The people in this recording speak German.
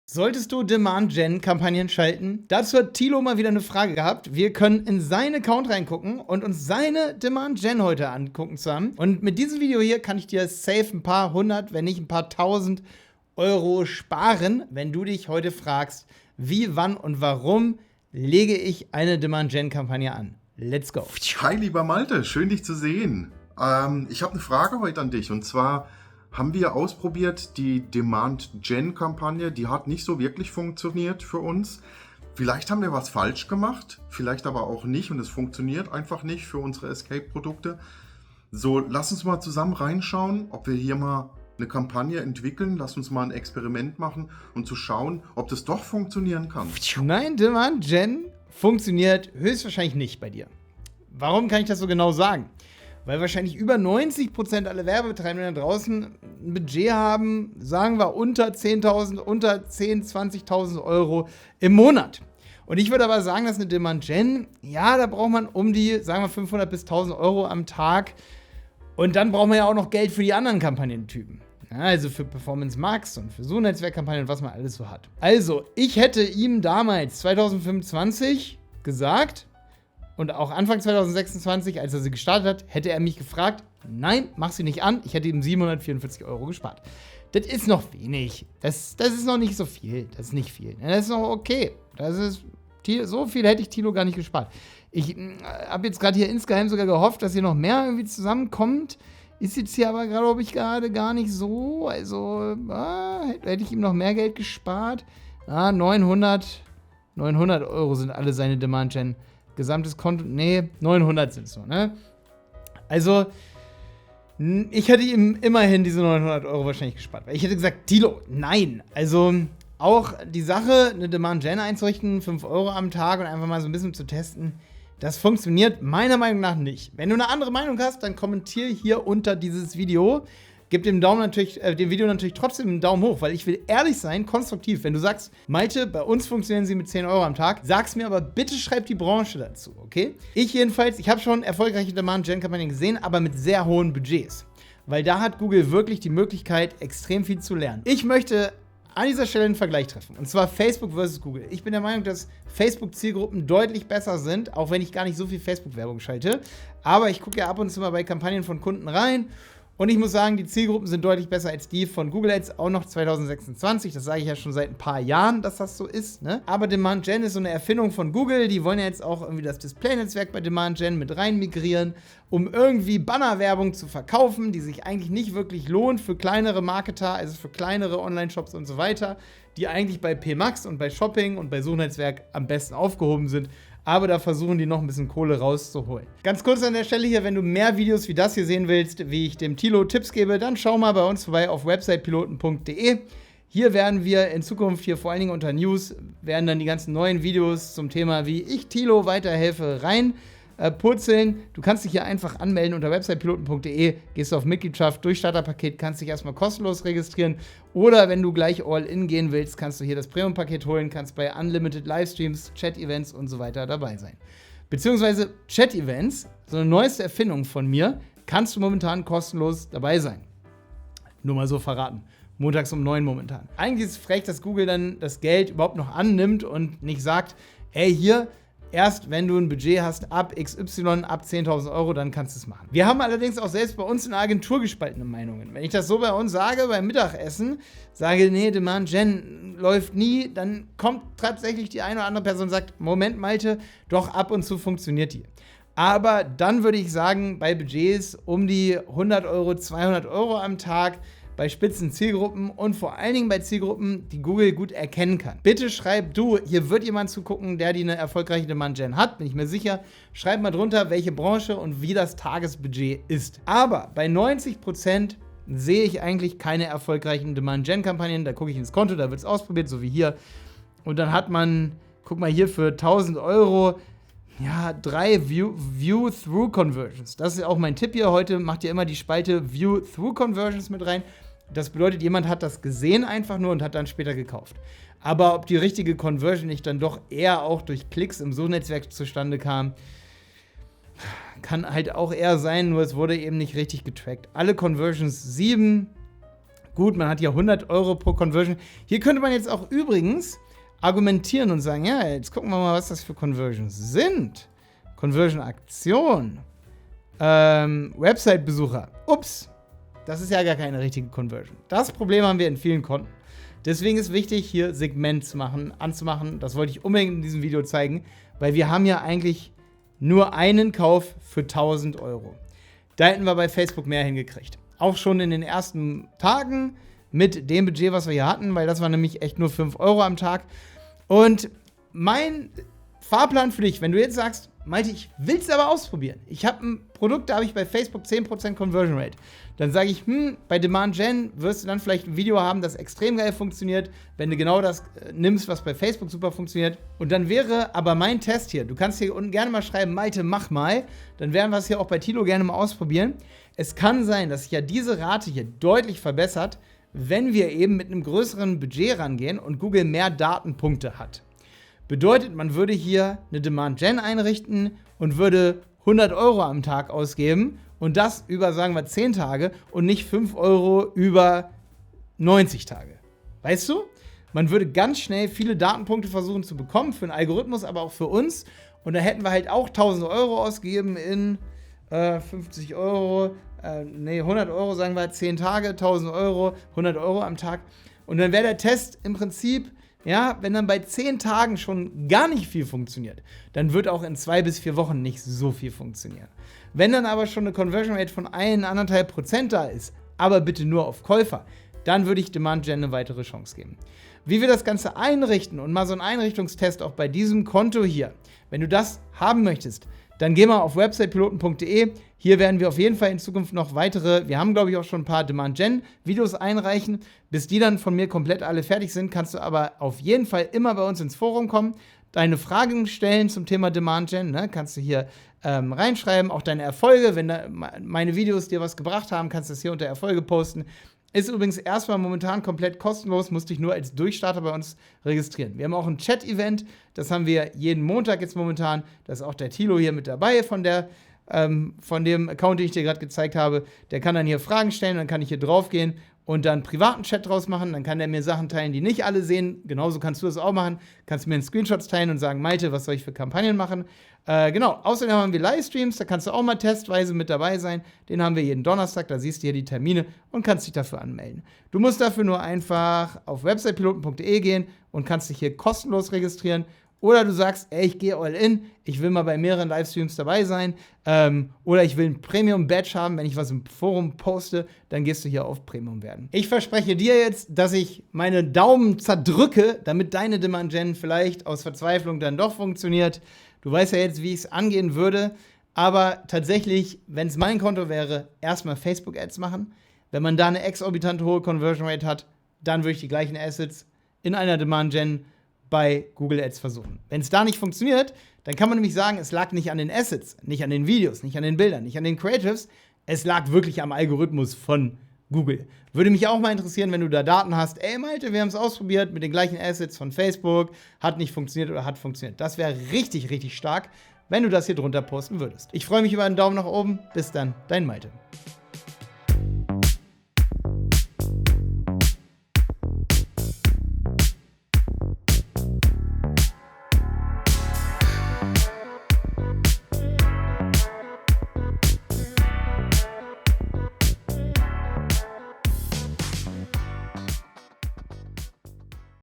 Solltest du Demand-Gen-Kampagnen schalten? Dazu hat Thilo mal wieder eine Frage gehabt. Wir können in seinen Account reingucken und uns seine Demand-Gen heute angucken zusammen. Und mit diesem Video hier kann ich dir safe ein paar hundert, wenn nicht ein paar tausend Euro sparen, wenn du dich heute fragst, wie, wann und warum lege ich eine Demand-Gen-Kampagne an. Let's go. Hi, lieber Malte, schön dich zu sehen. Ich habe eine Frage heute an dich und zwar haben wir ausprobiert die Demand-Gen-Kampagne, die hat nicht so wirklich funktioniert für uns. Vielleicht haben wir was falsch gemacht, vielleicht aber auch nicht und es funktioniert einfach nicht für unsere Escape-Produkte. So, lass uns mal zusammen reinschauen, ob wir hier mal eine Kampagne entwickeln, lass uns mal ein Experiment machen und zu schauen, ob das doch funktionieren kann. Nein, Demand-Gen funktioniert höchstwahrscheinlich nicht bei dir. Warum kann ich das so genau sagen? Weil wahrscheinlich über 90% aller Werbetreibenden da draußen ein Budget haben, sagen wir unter 10.000, unter 10.000, 20.000 Euro im Monat. Und ich würde aber sagen, dass eine Demand-Gen, ja, da braucht man um die, sagen wir 500 bis 1.000 Euro am Tag. Und dann braucht man ja auch noch Geld für die anderen Kampagnentypen. Ja, also für Performance Max und für so Netzwerkkampagnen, was man alles so hat. Also, ich hätte ihm damals 2025 gesagt, und auch Anfang 2026, als er sie gestartet hat, hätte er mich gefragt, nein, mach sie nicht an. Ich hätte ihm 744 Euro gespart. Das ist noch wenig. Das ist noch nicht so viel. Das ist nicht viel. Das ist noch okay. So viel hätte ich Thilo gar nicht gespart. Ich habe jetzt gerade hier insgeheim sogar gehofft, dass hier noch mehr irgendwie zusammenkommt. Ist jetzt hier aber, glaube ich, gerade gar nicht so. Also, hätte ich ihm noch mehr Geld gespart. 900 Euro sind alle seine Demand-Gen. Gesamtes Konto, 900 sind es nur, ne? Also, ich hätte ihm immerhin diese 900 Euro wahrscheinlich gespart. Weil ich hätte gesagt, Thilo, nein. Also, auch die Sache, eine Demand-Gen einzurichten, 5 Euro am Tag und einfach mal so ein bisschen zu testen, das funktioniert meiner Meinung nach nicht. Wenn du eine andere Meinung hast, dann kommentiere hier unter dieses Video. Gib dem Video natürlich trotzdem einen Daumen hoch, weil ich will ehrlich sein, konstruktiv. Wenn du sagst, Malte, bei uns funktionieren sie mit 10 Euro am Tag, sag's mir aber bitte, schreib die Branche dazu, okay? Ich jedenfalls, ich habe schon erfolgreiche Demand-Gen-Kampagnen gesehen, aber mit sehr hohen Budgets. Weil da hat Google wirklich die Möglichkeit, extrem viel zu lernen. Ich möchte an dieser Stelle einen Vergleich treffen. Und zwar Facebook versus Google. Ich bin der Meinung, dass Facebook-Zielgruppen deutlich besser sind, auch wenn ich gar nicht so viel Facebook-Werbung schalte. Aber ich gucke ja ab und zu mal bei Kampagnen von Kunden rein. Und ich muss sagen, die Zielgruppen sind deutlich besser als die von Google Ads, auch noch 2026. Das sage ich ja schon seit ein paar Jahren, dass das so ist, ne? Aber Demand Gen ist so eine Erfindung von Google. Die wollen ja jetzt auch irgendwie das Display-Netzwerk bei Demand Gen mit rein migrieren, um irgendwie Bannerwerbung zu verkaufen, die sich eigentlich nicht wirklich lohnt für kleinere Marketer, also für kleinere Online-Shops und so weiter, die eigentlich bei PMax und bei Shopping und bei Suchnetzwerk am besten aufgehoben sind. Aber da versuchen die noch ein bisschen Kohle rauszuholen. Ganz kurz an der Stelle hier, wenn du mehr Videos wie das hier sehen willst, wie ich dem Thilo Tipps gebe, dann schau mal bei uns vorbei auf websitepiloten.de. Hier werden wir in Zukunft hier vor allen Dingen unter News, werden dann die ganzen neuen Videos zum Thema, wie ich Thilo weiterhelfe, purzeln. Du kannst dich hier einfach anmelden unter websitepiloten.de, gehst auf Mitgliedschaft, durch Starterpaket, kannst dich erstmal kostenlos registrieren oder wenn du gleich All-In gehen willst, kannst du hier das Premium-Paket holen, kannst bei Unlimited Livestreams, Chat-Events und so weiter dabei sein. Beziehungsweise Chat-Events, so eine neueste Erfindung von mir, kannst du momentan kostenlos dabei sein. Nur mal so verraten. Montags um 9 momentan. Eigentlich ist es frech, dass Google dann das Geld überhaupt noch annimmt und nicht sagt, ey, hier, erst wenn du ein Budget hast, ab XY, ab 10.000 Euro, dann kannst du es machen. Wir haben allerdings auch selbst bei uns in der Agentur gespaltene Meinungen. Wenn ich das so bei uns sage, beim Mittagessen, sage, nee, Demand Gen läuft nie, dann kommt tatsächlich die eine oder andere Person und sagt, Moment, Malte, doch ab und zu funktioniert die. Aber dann würde ich sagen, bei Budgets um die 100 Euro, 200 Euro am Tag, bei spitzen Zielgruppen und vor allen Dingen bei Zielgruppen, die Google gut erkennen kann. Bitte schreib du, hier wird jemand zugucken, der die eine erfolgreiche Demand-Gen hat, bin ich mir sicher. Schreib mal drunter, welche Branche und wie das Tagesbudget ist. Aber bei 90% sehe ich eigentlich keine erfolgreichen Demand-Gen-Kampagnen. Da gucke ich ins Konto, da wird es ausprobiert, so wie hier. Und dann hat man, guck mal hier, für 1.000 Euro, ja, 3 View-Through-Conversions. Das ist auch mein Tipp hier heute. Macht ihr immer die Spalte View-Through-Conversions mit rein. Das bedeutet, jemand hat das gesehen einfach nur und hat dann später gekauft. Aber ob die richtige Conversion nicht dann doch eher auch durch Klicks im Suchnetzwerk zustande kam, kann halt auch eher sein, nur es wurde eben nicht richtig getrackt. Alle Conversions 7, gut, man hat ja 100 € pro Conversion. Hier könnte man jetzt auch übrigens argumentieren und sagen, ja, jetzt gucken wir mal, was das für Conversions sind. Conversion-Aktion, Website-Besucher. Ups, das ist ja gar keine richtige Conversion. Das Problem haben wir in vielen Konten. Deswegen ist wichtig, hier Segment anzumachen. Das wollte ich unbedingt in diesem Video zeigen, weil wir haben ja eigentlich nur einen Kauf für 1.000 €. Da hätten wir bei Facebook mehr hingekriegt. Auch schon in den ersten Tagen mit dem Budget, was wir hier hatten, weil das war nämlich echt nur 5 € am Tag. Und mein Fahrplan für dich, wenn du jetzt sagst, Malte, ich will es aber ausprobieren. Ich habe ein Produkt, da habe ich bei Facebook 10% Conversion Rate. Dann sage ich, bei Demand Gen wirst du dann vielleicht ein Video haben, das extrem geil funktioniert, wenn du genau das nimmst, was bei Facebook super funktioniert. Und dann wäre aber mein Test hier, du kannst hier unten gerne mal schreiben, Malte, mach mal. Dann werden wir es hier auch bei Thilo gerne mal ausprobieren. Es kann sein, dass sich ja diese Rate hier deutlich verbessert, wenn wir eben mit einem größeren Budget rangehen und Google mehr Datenpunkte hat. Bedeutet, man würde hier eine Demand Gen einrichten und würde 100 € am Tag ausgeben und das über, sagen wir, 10 Tage und nicht 5 € über 90 Tage. Weißt du? Man würde ganz schnell viele Datenpunkte versuchen zu bekommen, für den Algorithmus, aber auch für uns. Und da hätten wir halt auch 1.000 € ausgegeben in 50 €, 100 €, sagen wir, 10 Tage, 1.000 €, 100 € am Tag. Und dann wäre der Test im Prinzip, ja, wenn dann bei 10 Tagen schon gar nicht viel funktioniert, dann wird auch in 2 bis 4 Wochen nicht so viel funktionieren. Wenn dann aber schon eine Conversion Rate von 1–1,5% da ist, aber bitte nur auf Käufer, dann würde ich Demand Gen eine weitere Chance geben. Wie wir das Ganze einrichten und mal so einen Einrichtungstest auch bei diesem Konto hier, wenn du das haben möchtest, dann geh mal auf websitepiloten.de. Hier werden wir auf jeden Fall in Zukunft noch weitere, wir haben glaube ich auch schon ein paar Demand-Gen-Videos einreichen. Bis die dann von mir komplett alle fertig sind, kannst du aber auf jeden Fall immer bei uns ins Forum kommen, deine Fragen stellen zum Thema Demand-Gen, ne? Kannst du hier reinschreiben, auch deine Erfolge, wenn meine Videos dir was gebracht haben, kannst du das hier unter Erfolge posten. Ist übrigens erstmal momentan komplett kostenlos, musst dich nur als Durchstarter bei uns registrieren. Wir haben auch ein Chat-Event, das haben wir jeden Montag jetzt momentan. Da ist auch der Thilo hier mit dabei von dem Account, den ich dir gerade gezeigt habe. Der kann dann hier Fragen stellen, dann kann ich hier drauf gehen und dann einen privaten Chat draus machen. Dann kann der mir Sachen teilen, die nicht alle sehen. Genauso kannst du das auch machen. Kannst mir einen Screenshot teilen und sagen, Malte, was soll ich für Kampagnen machen? Genau, außerdem haben wir Livestreams, da kannst du auch mal testweise mit dabei sein. Den haben wir jeden Donnerstag, da siehst du hier die Termine und kannst dich dafür anmelden. Du musst dafür nur einfach auf websitepiloten.de gehen und kannst dich hier kostenlos registrieren. Oder du sagst, ey, ich gehe all in, ich will mal bei mehreren Livestreams dabei sein. Oder ich will ein Premium-Badge haben, wenn ich was im Forum poste, dann gehst du hier auf Premium werden. Ich verspreche dir jetzt, dass ich meine Daumen zerdrücke, damit deine Demand Gen vielleicht aus Verzweiflung dann doch funktioniert. Du weißt ja jetzt, wie ich es angehen würde. Aber tatsächlich, wenn es mein Konto wäre, erstmal Facebook-Ads machen. Wenn man da eine exorbitant hohe Conversion Rate hat, dann würde ich die gleichen Assets in einer Demand Gen bei Google Ads versuchen. Wenn es da nicht funktioniert, dann kann man nämlich sagen, es lag nicht an den Assets, nicht an den Videos, nicht an den Bildern, nicht an den Creatives. Es lag wirklich am Algorithmus von Google. Würde mich auch mal interessieren, wenn du da Daten hast. Ey Malte, wir haben es ausprobiert mit den gleichen Assets von Facebook. Hat nicht funktioniert oder hat funktioniert. Das wäre richtig, richtig stark, wenn du das hier drunter posten würdest. Ich freue mich über einen Daumen nach oben. Bis dann, dein Malte.